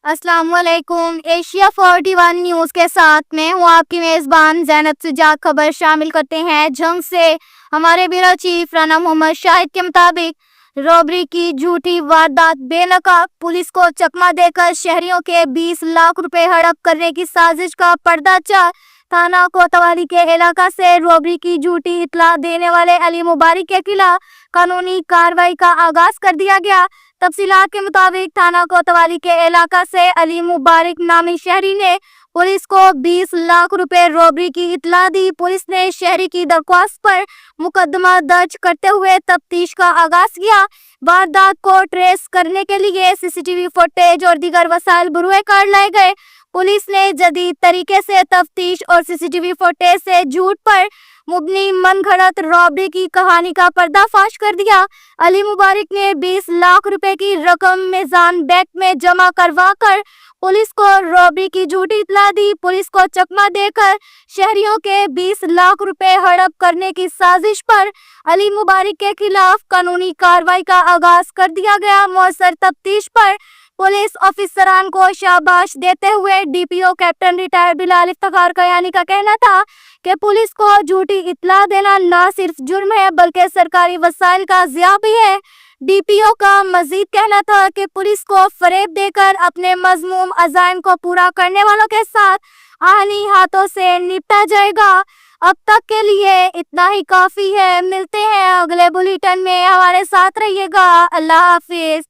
अस्सलाम वालेकुम। Asia 41 news के साथ मैं हूँ आपकी मेज़बान ज़ैनब सुजाग। खबर शामिल करते हैं जंग से। हमारे ब्यूरो चीफ राना मोहम्मद शाहिद के मुताबिक रॉबरी की झूठी वारदात बेनकाब, पुलिस को चकमा देकर शहरियों के 20 लाख रुपए हड़प करने की साजिश का पर्दाचार। थाना कोतवाली के इलाका से रॉबरी की झूठी इतला देने वाले अली मुबारक के खिलाफ कानूनी कार्रवाई का आगाज कर दिया गया। तफसीलात के मुताबिक थाना कोतवाली के इलाका से अली मुबारक नामी शहरी ने पुलिस को 20 लाख रुपए रॉबरी की इतला दी। पुलिस ने शहरी की दरख्वास्त पर मुकदमा दर्ज करते हुए तफ्तीश का आगाज किया। वारदात को ट्रेस करने के लिए सीसीटीवी फुटेज और दीगर वसाइल बरूए कर लाए गए। पुलिस ने जदीद तरीके से तफ्तीश और सीसीटीवी फुटेज से झूठ पर मुबनी मनगढ़ंत रॉबरी की कहानी का पर्दाफाश कर दिया। अली मुबारक ने 20 लाख रुपए की रकम मेजान बैंक में जमा करवा कर पुलिस को रॉबरी की झूठी इतला दी। पुलिस को चकमा देकर शहरियों के 20 लाख रुपए हड़प करने की साजिश पर अली मुबारक के खिलाफ कानूनी कार्रवाई का आगाज कर दिया गया। मौसर तफ्तीश पर पुलिस ऑफिसरान को शाबाश देते हुए DPO captain retired Bilal Iftikhar Kayani का कहना था कि पुलिस को झूठी इतला देना न सिर्फ जुर्म है बल्कि सरकारी वसाइल का ज़िया भी है। डीपीओ का मजीद कहना था कि पुलिस को फरेब देकर अपने मजमूम अज़ाइम को पूरा करने वालों के साथ आनी हाथों से निपटा जाएगा। अब तक के लिए इतना ही काफ़ी है। मिलते हैं अगले बुलेटिन में, हमारे साथ रहिएगा। अल्लाह हाफिज।